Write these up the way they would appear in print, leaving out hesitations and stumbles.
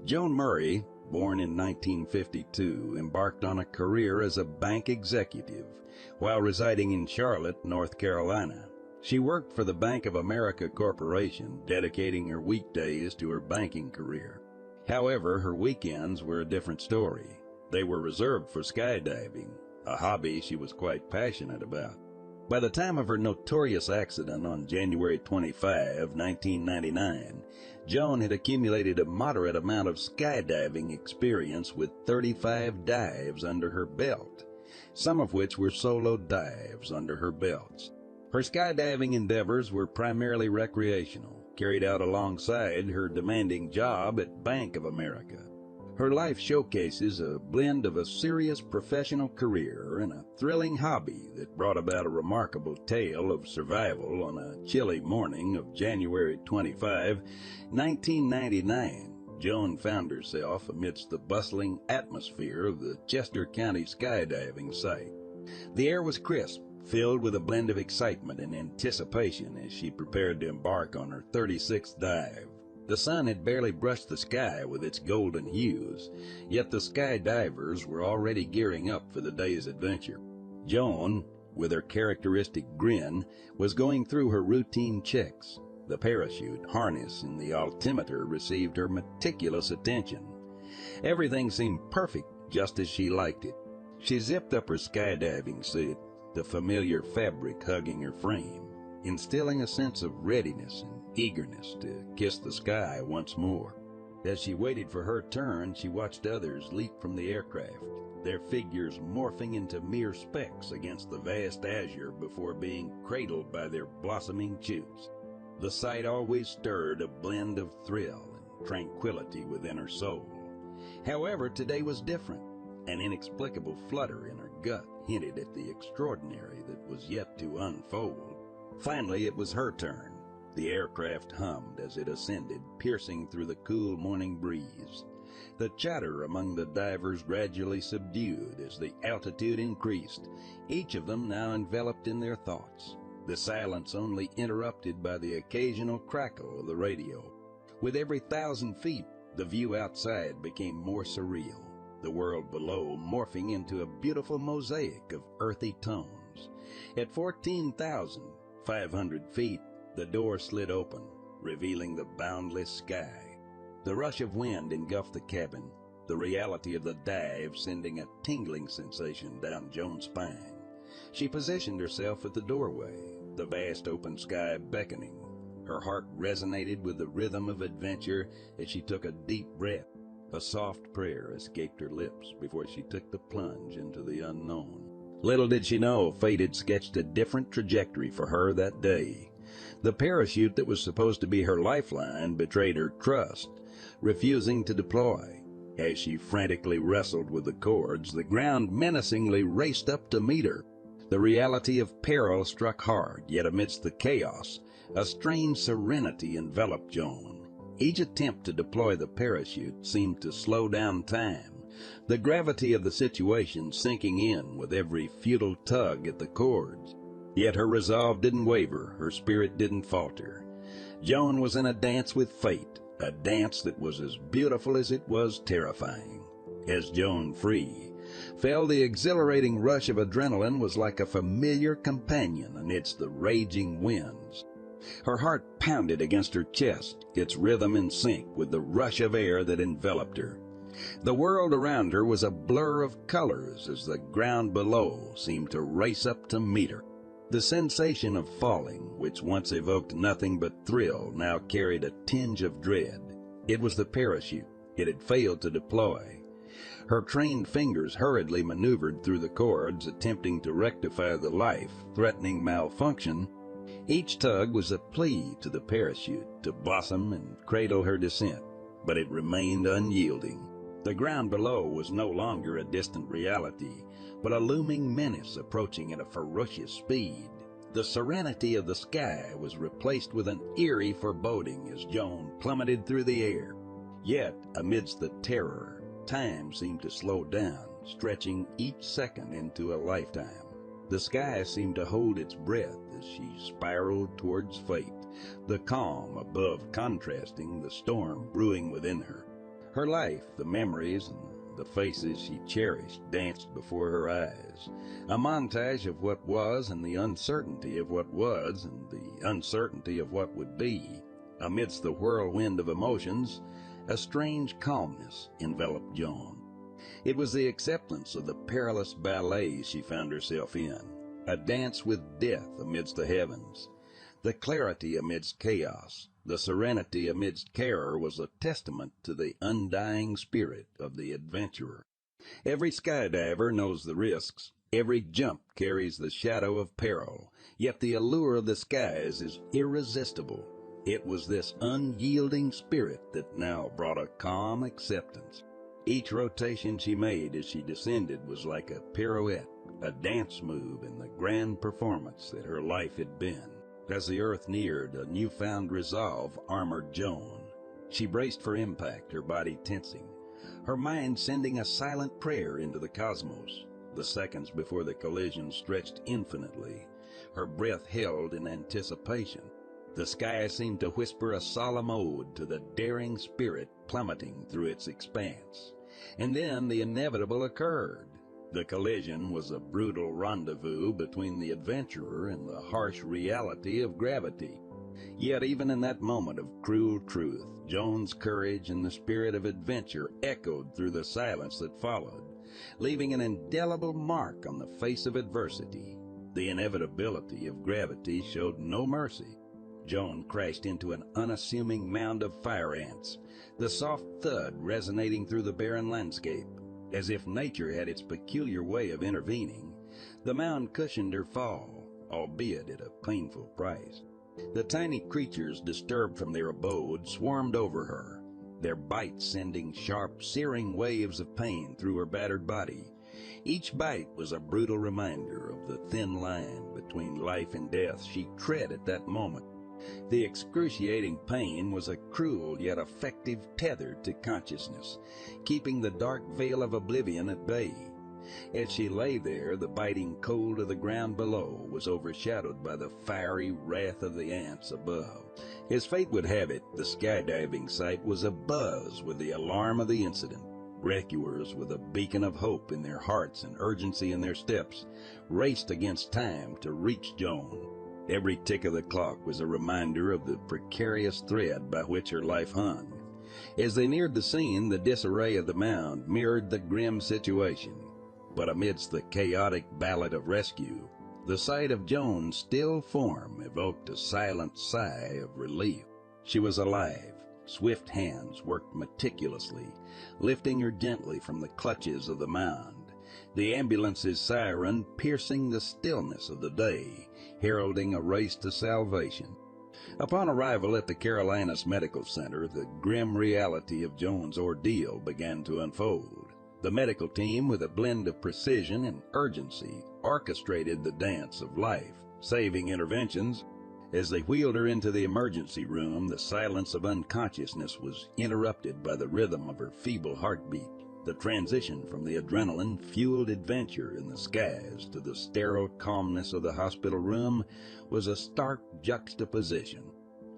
Joan Murray, born in 1952, embarked on a career as a bank executive while residing in Charlotte, North Carolina. She worked for the Bank of America Corporation, dedicating her weekdays to her banking career. However, her weekends were a different story. They were reserved for skydiving, a hobby she was quite passionate about. By the time of her notorious accident on January 25, 1999, Joan had accumulated a moderate amount of skydiving experience with 35 dives under her belt, some of which were solo dives under her belts. Her skydiving endeavors were primarily recreational, carried out alongside her demanding job at Bank of America. Her life showcases a blend of a serious professional career and a thrilling hobby that brought about a remarkable tale of survival on a chilly morning of January 25, 1999. Joan found herself amidst the bustling atmosphere of the Chester County skydiving site. The air was crisp, filled with a blend of excitement and anticipation as she prepared to embark on her 36th dive. The sun had barely brushed the sky with its golden hues, yet the skydivers were already gearing up for the day's adventure. Joan, with her characteristic grin, was going through her routine checks. The parachute, harness, and the altimeter received her meticulous attention. Everything seemed perfect, just as she liked it. She zipped up her skydiving suit, the familiar fabric hugging her frame, instilling a sense of readiness and eagerness to kiss the sky once more. As she waited for her turn, she watched others leap from the aircraft, their figures morphing into mere specks against the vast azure before being cradled by their blossoming chutes. The sight always stirred a blend of thrill and tranquility within her soul. However, today was different. An inexplicable flutter in her gut hinted at the extraordinary that was yet to unfold. Finally, it was her turn. The aircraft hummed as it ascended, piercing through the cool morning breeze. The chatter among the divers gradually subdued as the altitude increased, each of them now enveloped in their thoughts, the silence only interrupted by the occasional crackle of the radio. With every 1,000 feet, the view outside became more surreal, the world below morphing into a beautiful mosaic of earthy tones. At 14,500 feet, the door slid open, revealing the boundless sky. The rush of wind engulfed the cabin, the reality of the dive sending a tingling sensation down Joan's spine. She positioned herself at the doorway, the vast open sky beckoning. Her heart resonated with the rhythm of adventure as she took a deep breath. A soft prayer escaped her lips before she took the plunge into the unknown. Little did she know fate had sketched a different trajectory for her that day. The parachute that was supposed to be her lifeline betrayed her trust, refusing to deploy. As she frantically wrestled with the cords, the ground menacingly raced up to meet her. The reality of peril struck hard, yet amidst the chaos, a strange serenity enveloped Joan. Each attempt to deploy the parachute seemed to slow down time, the gravity of the situation sinking in with every futile tug at the cords. Yet her resolve didn't waver, her spirit didn't falter. Joan was in a dance with fate, a dance that was as beautiful as it was terrifying. As Joan free fell, the exhilarating rush of adrenaline was like a familiar companion amidst the raging winds. Her heart pounded against her chest, its rhythm in sync with the rush of air that enveloped her. The world around her was a blur of colors as the ground below seemed to race up to meet her. The sensation of falling, which once evoked nothing but thrill, now carried a tinge of dread. It was the parachute. It had failed to deploy. Her trained fingers hurriedly maneuvered through the cords, attempting to rectify the life-threatening malfunction. Each tug was a plea to the parachute to blossom and cradle her descent, but it remained unyielding. The ground below was no longer a distant reality, but a looming menace approaching at a ferocious speed. The serenity of the sky was replaced with an eerie foreboding as Joan plummeted through the air. Yet, amidst the terror, time seemed to slow down, stretching each second into a lifetime. The sky seemed to hold its breath as she spiraled towards fate, the calm above contrasting the storm brewing within her. Her life, the memories, and the faces she cherished danced before her eyes. A montage of what was and the uncertainty of what was and the uncertainty of what would be. Amidst the whirlwind of emotions, a strange calmness enveloped Joan. It was the acceptance of the perilous ballet she found herself in, a dance with death amidst the heavens. The clarity amidst chaos, the serenity amidst terror was a testament to the undying spirit of the adventurer. Every skydiver knows the risks. Every jump carries the shadow of peril, yet the allure of the skies is irresistible. It was this unyielding spirit that now brought a calm acceptance. Each rotation she made as she descended was like a pirouette, a dance move in the grand performance that her life had been. As the earth neared, a newfound resolve armored Joan. She braced for impact, her body tensing, her mind sending a silent prayer into the cosmos. The seconds before the collision stretched infinitely, her breath held in anticipation. The sky seemed to whisper a solemn ode to the daring spirit plummeting through its expanse. And then the inevitable occurred. The collision was a brutal rendezvous between the adventurer and the harsh reality of gravity. Yet even in that moment of cruel truth, Joan's courage and the spirit of adventure echoed through the silence that followed, leaving an indelible mark on the face of adversity. The inevitability of gravity showed no mercy. Joan crashed into an unassuming mound of fire ants, the soft thud resonating through the barren landscape. As if nature had its peculiar way of intervening, the mound cushioned her fall, albeit at a painful price. The tiny creatures, disturbed from their abode, swarmed over her, their bites sending sharp, searing waves of pain through her battered body. Each bite was a brutal reminder of the thin line between life and death she tread at that moment. The excruciating pain was a cruel yet effective tether to consciousness, keeping the dark veil of oblivion at bay. As she lay there, the biting cold of the ground below was overshadowed by the fiery wrath of the ants above. As fate would have it, the skydiving site was abuzz with the alarm of the incident. Rescuers, with a beacon of hope in their hearts and urgency in their steps, raced against time to reach Joan. Every tick of the clock was a reminder of the precarious thread by which her life hung. As they neared the scene, the disarray of the mound mirrored the grim situation. But amidst the chaotic ballad of rescue, the sight of Joan's still form evoked a silent sigh of relief. She was alive. Swift hands worked meticulously, lifting her gently from the clutches of the mound. The ambulance's siren piercing the stillness of the day, heralding a race to salvation. Upon arrival at the Carolinas Medical Center, the grim reality of Joan's ordeal began to unfold. The medical team, with a blend of precision and urgency, orchestrated the dance of life-saving interventions. As they wheeled her into the emergency room, the silence of unconsciousness was interrupted by the rhythm of her feeble heartbeat. The transition from the adrenaline-fueled adventure in the skies to the sterile calmness of the hospital room was a stark juxtaposition.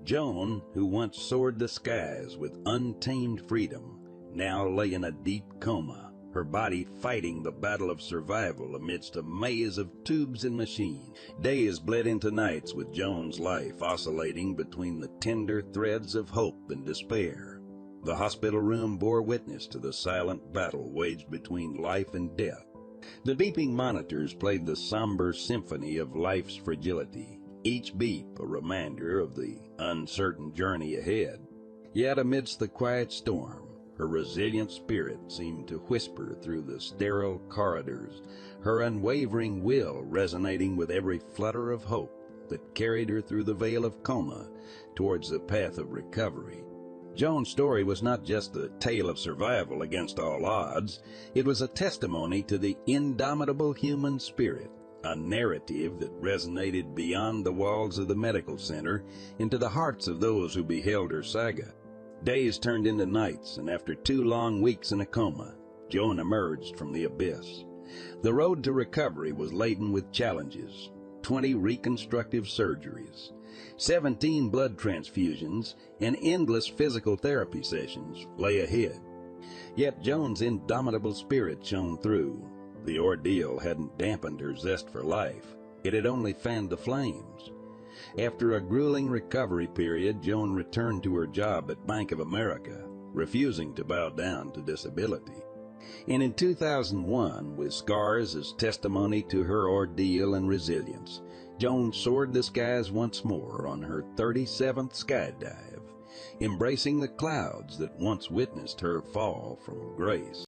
Joan, who once soared the skies with untamed freedom, now lay in a deep coma, her body fighting the battle of survival amidst a maze of tubes and machines. Days bled into nights, with Joan's life oscillating between the tender threads of hope and despair. The hospital room bore witness to the silent battle waged between life and death. The beeping monitors played the somber symphony of life's fragility, each beep a reminder of the uncertain journey ahead. Yet amidst the quiet storm, her resilient spirit seemed to whisper through the sterile corridors, her unwavering will resonating with every flutter of hope that carried her through the veil of coma towards the path of recovery. Joan's story was not just a tale of survival against all odds. It was a testimony to the indomitable human spirit, a narrative that resonated beyond the walls of the medical center into the hearts of those who beheld her saga. Days turned into nights, and after 2 long weeks in a coma, Joan emerged from the abyss. The road to recovery was laden with challenges: 20 reconstructive surgeries, 17 blood transfusions, and endless physical therapy sessions lay ahead. Yet Joan's indomitable spirit shone through. The ordeal hadn't dampened her zest for life. It had only fanned the flames. After a grueling recovery period, Joan returned to her job at Bank of America, refusing to bow down to disability. And in 2001, with scars as testimony to her ordeal and resilience, Joan soared the skies once more on her 37th skydive, embracing the clouds that once witnessed her fall from grace.